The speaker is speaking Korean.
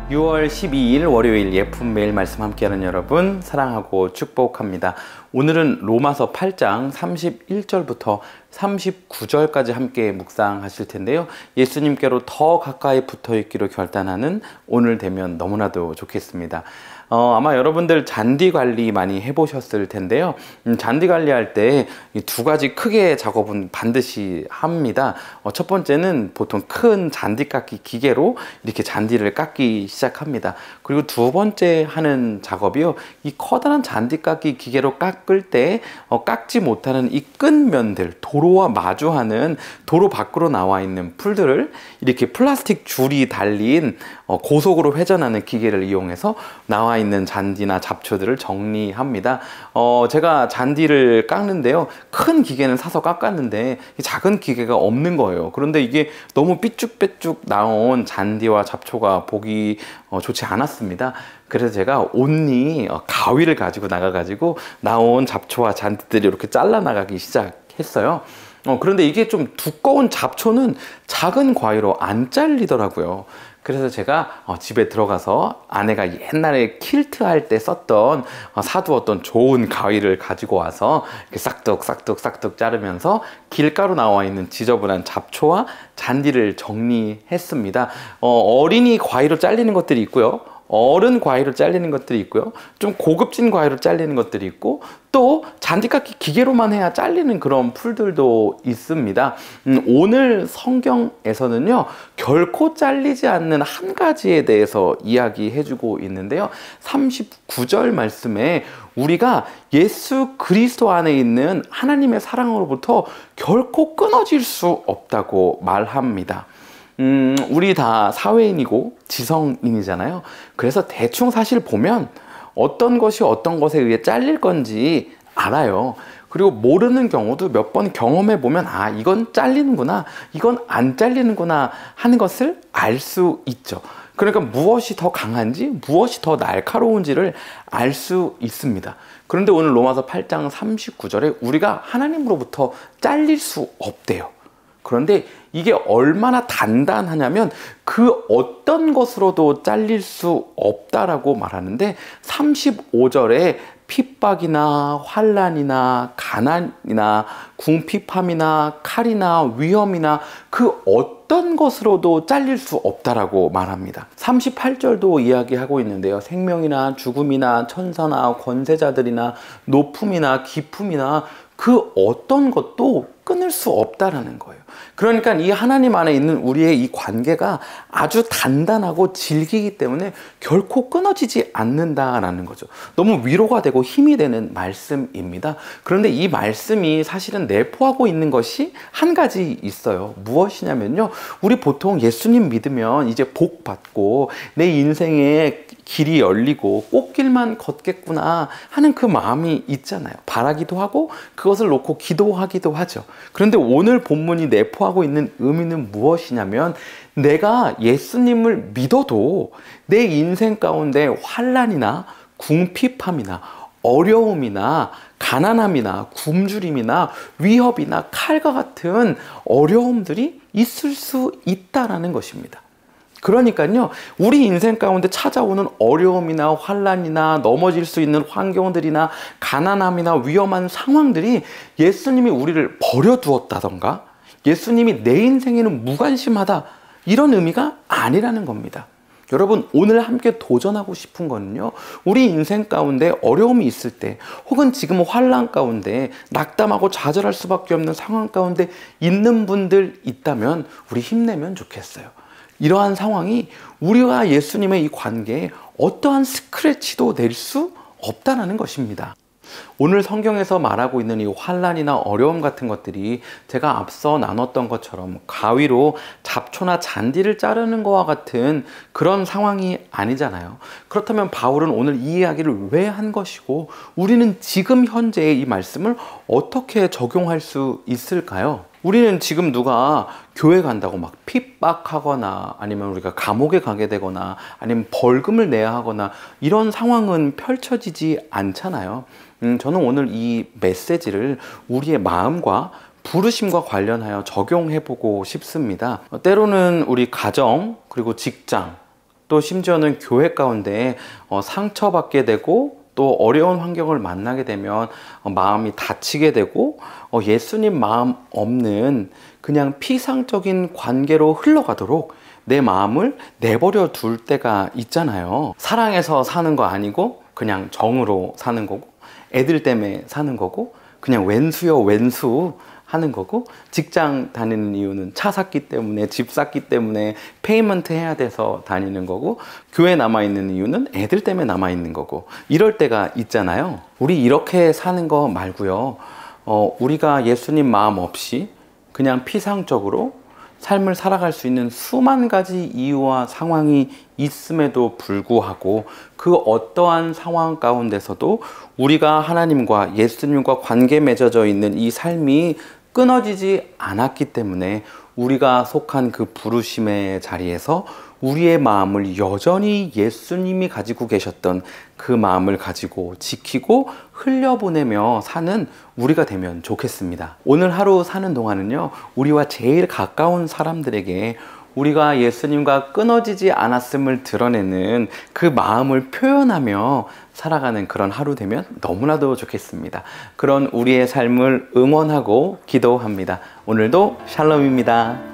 6월 12일 월요일 예쁜 매일 말씀 함께하는 여러분 사랑하고 축복합니다. 오늘은 로마서 8장 31절부터 39절까지 함께 묵상하실 텐데요. 예수님께로 더 가까이 붙어 있기로 결단하는 오늘 되면 너무나도 좋겠습니다. 아마 여러분들 잔디 관리 많이 해보셨을 텐데요. 잔디 관리할 때 두 가지 크게 작업은 반드시 합니다. 첫 번째는 보통 큰 잔디 깎기 기계로 이렇게 잔디를 깎기 시작합니다. 그리고 두 번째 하는 작업이요, 이 커다란 잔디 깎기 기계로 깎을 때 깎지 못하는 이 끝면들, 도로와 마주하는 도로 밖으로 나와 있는 풀들을 이렇게 플라스틱 줄이 달린 고속으로 회전하는 기계를 이용해서 나와 있는 잔디나 잡초들을 정리합니다. 제가 잔디를 깎는데요, 큰 기계는 사서 깎았는데 작은 기계가 없는 거예요. 그런데 이게 너무 삐쭉빼쭉 나온 잔디와 잡초가 보기 좋지 않았습니다. 그래서 제가 온니 가위를 가지고 나가가지고 나온 잡초와 잔디들이 이렇게 잘라나가기 시작했어요. 그런데 이게 좀 두꺼운 잡초는 작은 가위로 안 잘리더라고요. 그래서 제가 집에 들어가서 아내가 옛날에 킬트 할 때 썼던 사두었던 좋은 가위를 가지고 와서 이렇게 싹둑 자르면서 길가로 나와 있는 지저분한 잡초와 잔디를 정리했습니다. 어린이 가위로 잘리는 것들이 있고요, 어른 과일로 잘리는 것들이 있고요, 좀 고급진 과일로 잘리는 것들이 있고, 또 잔디깎기 기계로만 해야 잘리는 그런 풀들도 있습니다. 오늘 성경에서는요, 결코 잘리지 않는 한 가지에 대해서 이야기해주고 있는데요, 39절 말씀에 우리가 예수 그리스도 안에 있는 하나님의 사랑으로부터 결코 끊어질 수 없다고 말합니다. 우리 다 사회인이고 지성인이잖아요. 그래서 대충 사실 보면 어떤 것이 어떤 것에 의해 잘릴 건지 알아요. 그리고 모르는 경우도 몇 번 경험해 보면 아, 이건 잘리는구나, 이건 안 잘리는구나 하는 것을 알 수 있죠. 그러니까 무엇이 더 강한지, 무엇이 더 날카로운지를 알 수 있습니다. 그런데 오늘 로마서 8장 39절에 우리가 하나님으로부터 잘릴 수 없대요. 그런데 이게 얼마나 단단하냐면 그 어떤 것으로도 잘릴 수 없다라고 말하는데, 35절에 핍박이나 환난이나 가난이나 궁핍함이나 칼이나 위험이나 그 어떤 것으로도 잘릴 수 없다라고 말합니다. 38절도 이야기하고 있는데요, 생명이나 죽음이나 천사나 권세자들이나 높음이나 깊음이나 그 어떤 것도 끊을 수 없다라는 거예요. 그러니까 이 하나님 안에 있는 우리의 이 관계가 아주 단단하고 질기기 때문에 결코 끊어지지 않는다라는 거죠. 너무 위로가 되고 힘이 되는 말씀입니다. 그런데 이 말씀이 사실은 내포하고 있는 것이 한 가지 있어요. 무엇이냐면요, 우리 보통 예수님 믿으면 이제 복 받고 내 인생에 길이 열리고 꽃길만 걷겠구나 하는 그 마음이 있잖아요. 바라기도 하고 그것을 놓고 기도하기도 하죠. 그런데 오늘 본문이 내포하고 있는 의미는 무엇이냐면, 내가 예수님을 믿어도 내 인생 가운데 환난이나 궁핍함이나 어려움이나 가난함이나 굶주림이나 위협이나 칼과 같은 어려움들이 있을 수 있다라는 것입니다. 그러니까요, 우리 인생 가운데 찾아오는 어려움이나 환난이나 넘어질 수 있는 환경들이나 가난함이나 위험한 상황들이 예수님이 우리를 버려두었다던가 예수님이 내 인생에는 무관심하다, 이런 의미가 아니라는 겁니다. 여러분, 오늘 함께 도전하고 싶은 거는요, 우리 인생 가운데 어려움이 있을 때, 혹은 지금 환난 가운데 낙담하고 좌절할 수밖에 없는 상황 가운데 있는 분들 있다면 우리 힘내면 좋겠어요. 이러한 상황이 우리와 예수님의 이 관계에 어떠한 스크래치도 낼 수 없다는 것입니다. 오늘 성경에서 말하고 있는 이 환난이나 어려움 같은 것들이 제가 앞서 나눴던 것처럼 가위로 잡초나 잔디를 자르는 것과 같은 그런 상황이 아니잖아요. 그렇다면 바울은 오늘 이 이야기를 왜 한 것이고, 우리는 지금 현재의 이 말씀을 어떻게 적용할 수 있을까요? 우리는 지금 누가 교회 간다고 막 핍박하거나 아니면 우리가 감옥에 가게 되거나 아니면 벌금을 내야 하거나 이런 상황은 펼쳐지지 않잖아요. 저는 오늘 이 메시지를 우리의 마음과 부르심과 관련하여 적용해 보고 싶습니다. 때로는 우리 가정, 그리고 직장, 또 심지어는 교회 가운데 상처받게 되고 또 어려운 환경을 만나게 되면 마음이 다치게 되고 예수님 마음 없는 그냥 피상적인 관계로 흘러가도록 내 마음을 내버려 둘 때가 있잖아요. 사랑해서 사는 거 아니고 그냥 정으로 사는 거고, 애들 때문에 사는 거고, 그냥 왼수요 왼수 하는 거고, 직장 다니는 이유는 차 샀기 때문에, 집 샀기 때문에 페이먼트 해야 돼서 다니는 거고, 교회 남아있는 이유는 애들 때문에 남아있는 거고, 이럴 때가 있잖아요. 우리 이렇게 사는 거 말고요, 우리가 예수님 마음 없이 그냥 피상적으로 삶을 살아갈 수 있는 수만 가지 이유와 상황이 있음에도 불구하고 그 어떠한 상황 가운데서도 우리가 하나님과 예수님과 관계 맺어져 있는 이 삶이 끊어지지 않았기 때문에 우리가 속한 그 부르심의 자리에서 우리의 마음을 여전히 예수님이 가지고 계셨던 그 마음을 가지고 지키고 흘려보내며 사는 우리가 되면 좋겠습니다. 오늘 하루 사는 동안은요, 우리와 제일 가까운 사람들에게 우리가 예수님과 끊어지지 않았음을 드러내는 그 마음을 표현하며 살아가는 그런 하루 되면 너무나도 좋겠습니다. 그런 우리의 삶을 응원하고 기도합니다. 오늘도 샬롬입니다.